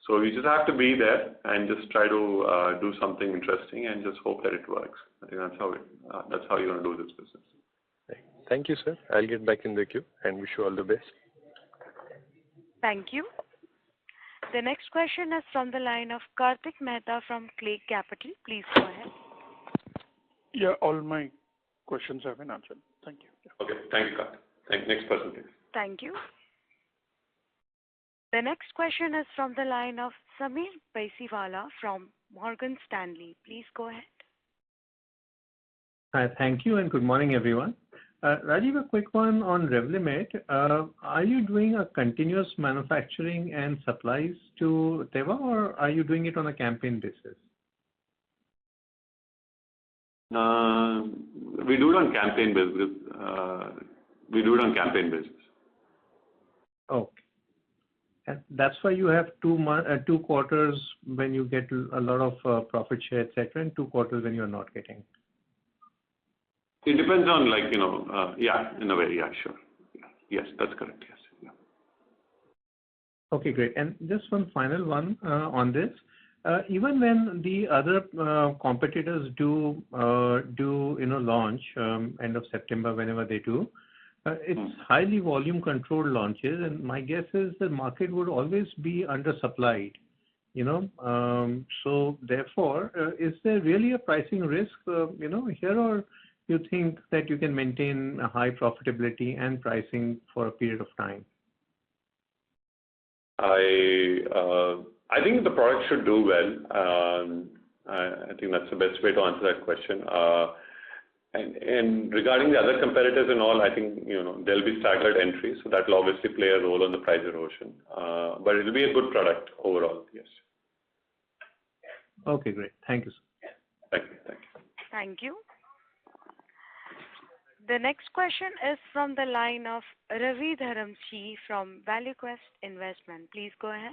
So you just have to be there and just try to do something interesting and just hope that it works. I think that's how you're going to do this business. Thank you, sir. I'll get back in the queue and wish you all the best. Thank you. The next question is from the line of Kartik Mehta from Clay Capital. Please go ahead. Yeah, all my questions have been answered. Thank you. Yeah. Okay, thank you, Kartik. Next person, please. Thank you. The next question is from the line of Sameer Baisiwala from Morgan Stanley. Please go ahead. Hi, thank you, and good morning, everyone. Rajiv, a quick one on Revlimid. Are you doing a continuous manufacturing and supplies to Teva, or are you doing it on a campaign basis? We do it on campaign basis. Okay. And that's why you have 2 quarters when you get a lot of profit share, etc., and 2 quarters when you're not getting. It depends on, in a way, yeah, sure. Yeah. Yes, that's correct, yes. Yeah. Okay, great. And just one final one on this. Even when the other competitors do launch end of September, whenever they do, it's highly volume controlled launches, and my guess is the market would always be undersupplied. So therefore, is there really a pricing risk, here, or you think that you can maintain a high profitability and pricing for a period of time? I think the product should do well. I think that's the best way to answer that question. And regarding the other competitors and all, I think, there'll be staggered entries, so that will obviously play a role on the price erosion. But it will be a good product overall, yes. Okay, great. Thank you, sir. Thank you. Thank you. Thank you. The next question is from the line of Ravi Dharamshi from ValueQuest Investment. Please go ahead.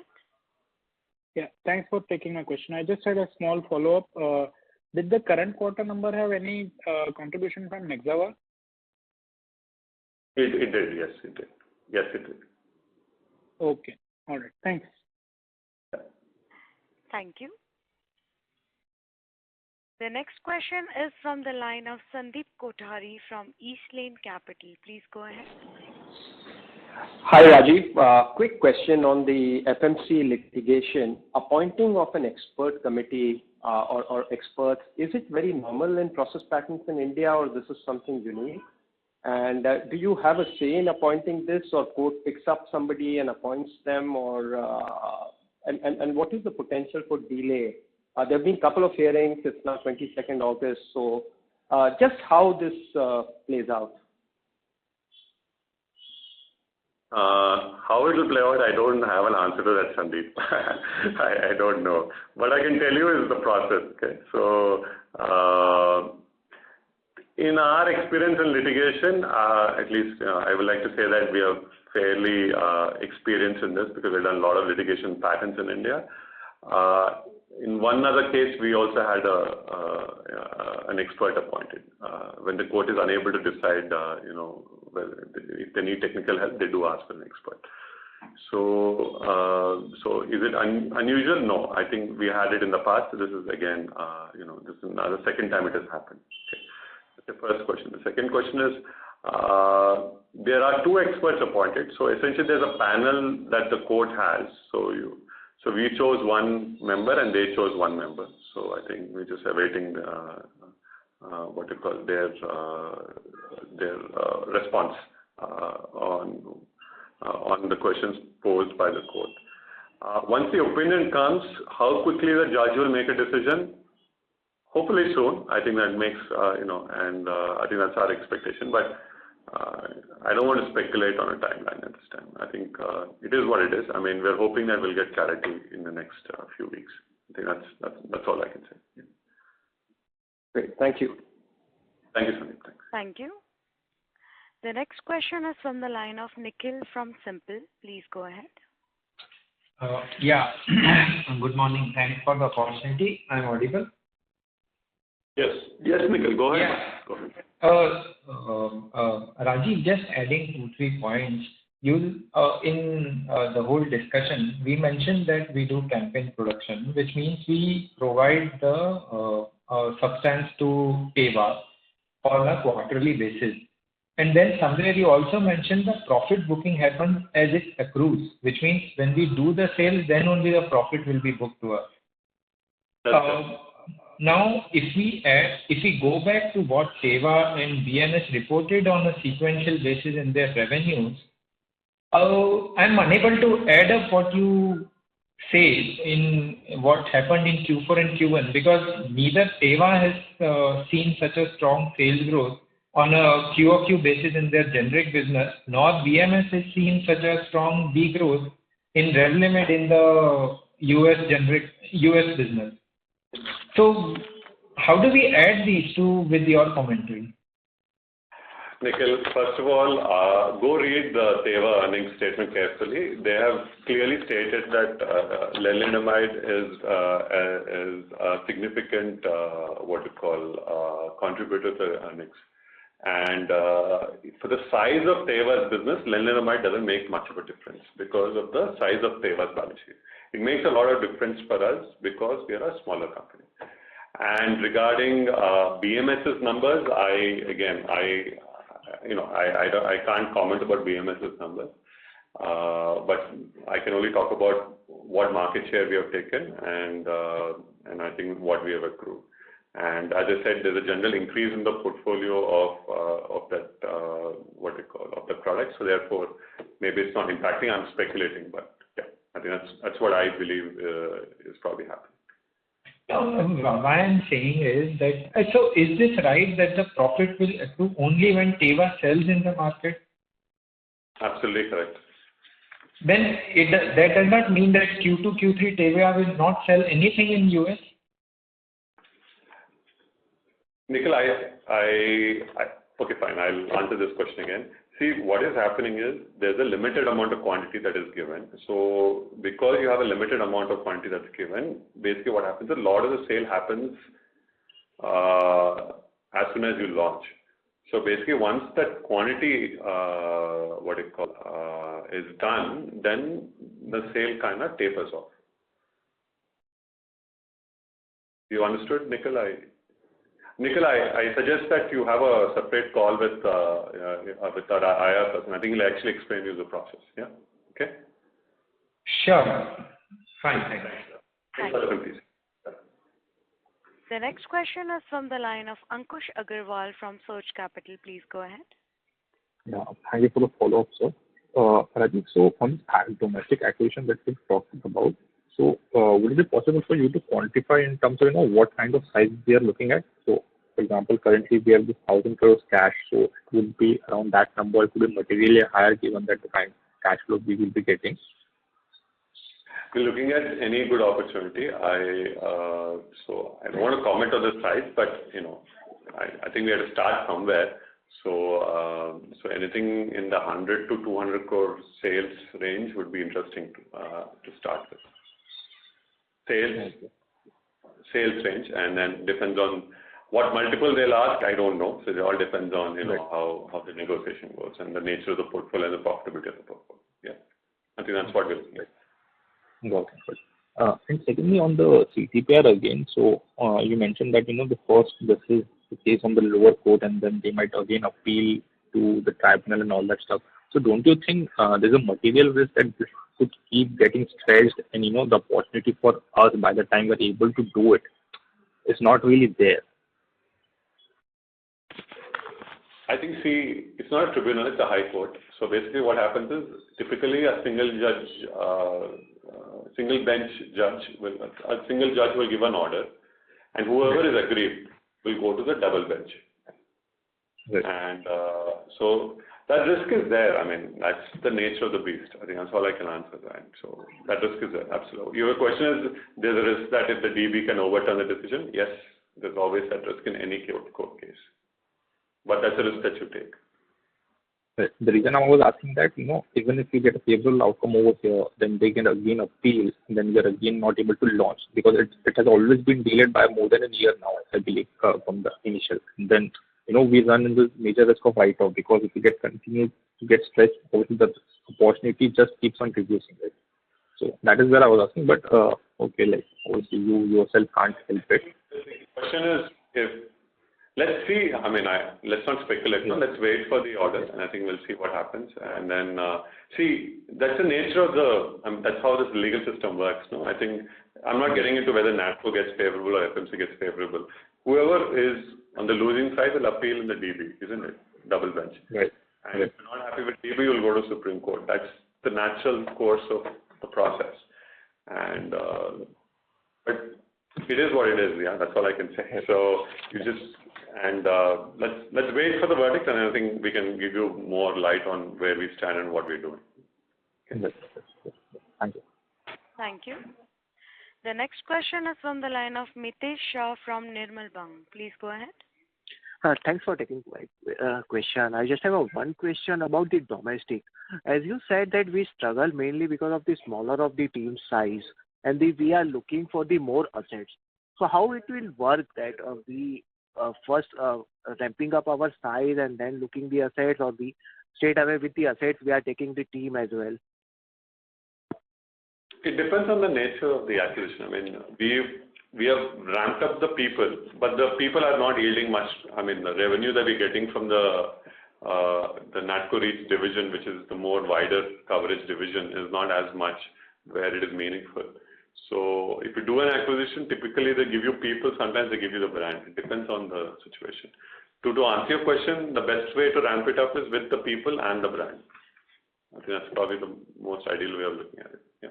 Yeah, thanks for taking my question. I just had a small follow-up. Did the current quarter number have any contribution from Nexavar? It did, yes, it did. Yes, it did. Okay, all right, thanks. Thank you. The next question is from the line of Sandeep Kothari from East Lane Capital. Please go ahead. Hi, Rajiv. Quick question on the FMC litigation. Appointing of an expert committee or experts, is it very normal in process patents in India, or this is something unique? And do you have a say in appointing this, or court picks up somebody and appoints them, or and what is the potential for delay? There have been a couple of hearings. It's now 22nd August. So just how this plays out. How it will play out, I don't have an answer to that, Sandeep. I don't know. What I can tell you is the process. Okay, so in our experience in litigation, at least I would like to say that we are fairly experienced in this because we've done a lot of litigation patents in India. In one other case, we also had an expert appointed. When the court is unable to decide, if they need technical help, they do ask for an expert. So is it unusual? No, I think we had it in the past. This is again, this is the second time it has happened. Okay. That's the first question. The second question is, there are two experts appointed. So essentially, there's a panel that the court has. So we chose one member and they chose one member. So I think we're just awaiting their response on the questions posed by the court. Once the opinion comes, how quickly the judge will make a decision? Hopefully soon. I think that makes and I think that's our expectation. But I don't want to speculate on a timeline at this time. I think it is what it is. I mean, we're hoping that we'll get clarity in the next few weeks. I think that's all I can say. Yeah. Great. Thank you. Thank you, Sandeep. Thanks. Thank you. The next question is from the line of Nikhil from Simple. Please go ahead. Yeah. Good morning. Thanks for the opportunity. I'm audible? Yes. Yes, Nikhil. Go ahead. Yeah. Go ahead. Rajiv, just adding 2-3 points. In the whole discussion, we mentioned that we do campaign production, which means we provide the substance to Teva on a quarterly basis. And then somewhere you also mentioned the profit booking happens as it accrues, which means when we do the sales, then only the profit will be booked to us. Now, if we go back to what Teva and BMS reported on a sequential basis in their revenues, I'm unable to add up what you say in what happened in Q4 and Q1 because neither Teva has seen such a strong sales growth on a QoQ basis in their generic business, nor BMS has seen such a strong degrowth in Revlimid in the US business. So how do we add these two with your commentary? Nikhil, first of all, go read the Teva earnings statement carefully. They have clearly stated that lenalidomide is a significant, contributor to earnings. And for the size of Teva's business, lenalidomide doesn't make much of a difference because of the size of Teva's balance sheet. It makes a lot of difference for us because we are a smaller company. And regarding BMS's numbers, I can't comment about BMS's numbers, but I can only talk about what market share we have taken and I think what we have accrued. And as I said, there's a general increase in the portfolio of the product. So therefore, maybe it's not impacting. I'm speculating, but yeah, I think that's what I believe is probably happening. Why I'm saying is that, so is this right that the profit will accrue only when Teva sells in the market? Absolutely correct. Then that does not mean that Q2, Q3 Teva will not sell anything in US? Nikhil, okay, fine. I'll answer this question again. See, what is happening is there's a limited amount of quantity that is given. So because you have a limited amount of quantity that's given, basically what happens, a lot of the sale happens as soon as you launch. So basically once that quantity, is done, then the sale kind of tapers off. You understood, Nikhil? Nikhil, I suggest that you have a separate call with our IR person. I think he'll actually explain you the process. Yeah? Okay? Sure. Fine. Thanks. Please. The next question is from the line of Ankush Agarwal from Surge Capital. Please go ahead. Yeah, thank you for the follow-up, sir. Rajiv, so on domestic acquisition that we've talked about, so would it be possible for you to quantify in terms of what kind of size we are looking at? So, for example, currently we have this 1,000 crores cash, so it will be around that number. It could be materially higher given that the kind of cash flow we will be getting. We're looking at any good opportunity. So I don't want to comment on the size, but I think we have to start somewhere. So anything in the 100 to 200 crore sales range would be interesting to start with. Sales range, and then depends on what multiple they'll ask. I don't know. So it all depends on how the negotiation goes and the nature of the portfolio and the profitability of the portfolio. Yeah, I think that's what we're looking at. Got it. And secondly, on the CTPR again, so you mentioned that the first this is the case on the lower court, and then they might again appeal to the tribunal and all that stuff. So don't you think there's a material risk that this could keep getting stretched, and the opportunity for us by the time we're able to do it is not really there? I think, it's not a tribunal, it's a high court. So basically what happens is typically a single judge will give an order, and whoever is aggrieved will go to the double bench. Right. And so that risk is there. I mean, that's the nature of the beast. I think that's all I can answer that. So that risk is there, absolutely. Your question is, there's a risk that if the DB can overturn the decision? Yes, there's always that risk in any court case. But that's a risk that you take. The reason I was asking that, even if you get a favorable outcome over here, then they can again appeal, and then we are again not able to launch, because it has always been delayed by more than a year now, I believe, from the initial. And then, we run into major risk of write-off, because if you continue to get stretched, obviously the opportunity just keeps on reducing, right? So that is where I was asking, but okay, obviously you yourself can't help it. The question is, let's see. I mean, let's not speculate. No, let's wait for the order, and I think we'll see what happens. And then that's the nature of that's how this legal system works. No, I think I'm not getting into whether NATCO gets favorable or FMC gets favorable. Whoever is on the losing side will appeal in the DB, isn't it? Double bench. Right. And if you're not happy with DB, you'll go to Supreme Court. That's the natural course of the process. And but it is what it is. Yeah, that's all I can say. So let's wait for the verdict, and I think we can give you more light on where we stand and what we're doing. Okay. Thank you. Thank you. The next question is from the line of Mitesh Shah from Nirmal Bang. Please go ahead. Thanks for taking my question. I just have one question about the domestic. As you said that we struggle mainly because of the smaller of the team size, and we are looking for the more assets. So how it will work that we first ramping up our size and then looking the assets, or we straight away with the assets we are taking the team as well? It depends on the nature of the acquisition. I mean, we have ramped up the people, but the people are not yielding much. I mean, the revenue that we're getting from the NATCO Reach division, which is the more wider coverage division, is not as much where it is meaningful. So if you do an acquisition, typically they give you people, sometimes they give you the brand. It depends on the situation. To answer your question, the best way to ramp it up is with the people and the brand. I think that's probably the most ideal way of looking at it. Yeah.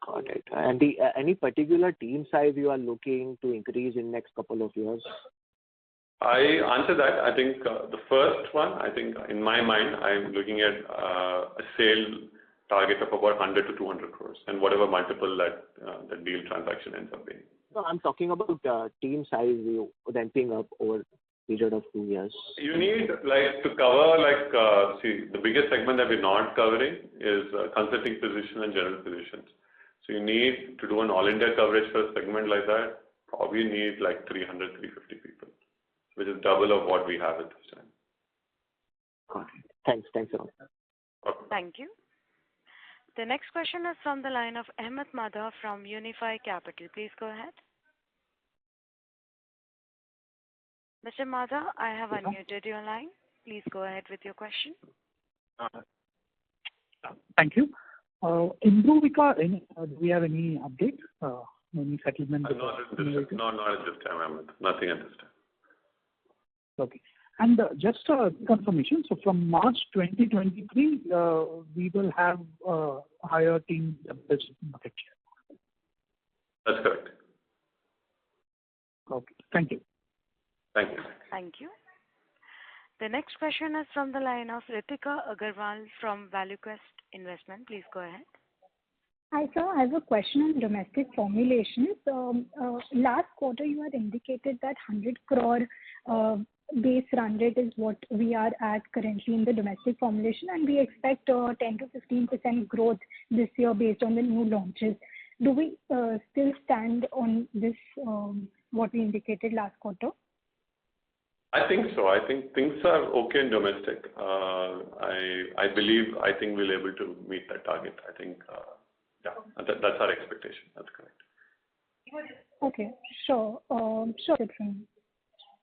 Got it. And any particular team size you are looking to increase in next couple of years? I answer that. I think the first one, I think in my mind, I'm looking at a sale target of about 100 to 200 crores and whatever multiple that the deal transaction ends up being. No, I'm talking about team size you ramping up over a period of 2 years. You need to cover see, the biggest segment that we're not covering is consulting position and general positions. So you need to do an all India coverage for a segment like that. Probably need 300, 350 people, which is double of what we have at this time. Got it. Thanks a lot. Okay. Thank you. The next question is from the line of Ahmed Madha from Unifi Capital. Please go ahead. Mr. Madha, I have unmuted your line. Please go ahead with your question. Thank you. Imbruvica, do we have any update? Any settlement? Not at this time, Ahmed. Nothing at this time. Okay. And just a confirmation, so from March 2023, we will have higher team market share. That's correct. Okay. Thank you. Thank you. Thank you. The next question is from the line of Ritika Agarwal from ValueQuest Investment. Please go ahead. Hi, sir. I have a question on domestic formulations. Last quarter, you had indicated that 100 crore base run rate is what we are at currently in the domestic formulation, and we expect 10 to 15% growth this year based on the new launches. Do we still stand on this, what we indicated last quarter? I think so. I think things are okay in domestic. I think we'll be able to meet that target. I think, that's our expectation. That's correct. Okay, sure. Sure.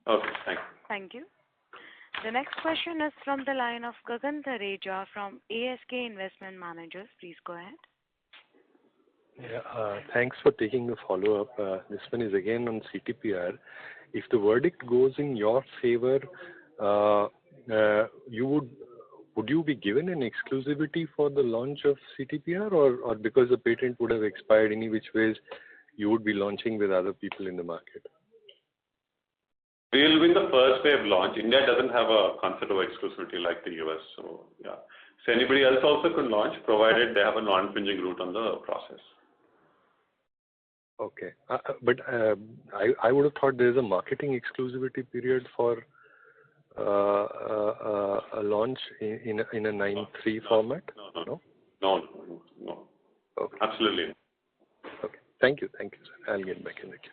Okay, thanks. Thank you. The next question is from the line of Gagan Thareja from ASK Investment Managers. Please go ahead. Yeah, thanks for taking the follow-up. This one is again on CTPR. If the verdict goes in your favor, would you be given an exclusivity for the launch of CTPR, or because the patent would have expired any which ways, you would be launching with other people in the market? We will win the first wave launch. India doesn't have a concept of exclusivity like the US, so yeah. So anybody else also could launch, provided they have a non-infringing route on the process. Okay, but I would have thought there is a marketing exclusivity period for a launch in a 9(3) format. No. Okay. Absolutely. Okay. Thank you, sir. I'll get back in the queue.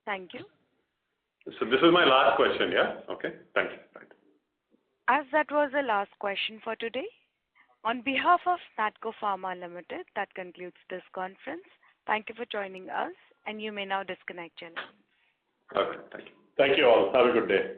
Thank you. So this is my last question, yeah? Okay, thank you. Right. As that was the last question for today, on behalf of NATCO Pharma Limited, that concludes this conference. Thank you for joining us, and you may now disconnect your lines. Okay, thank you. Thank you all. Have a good day.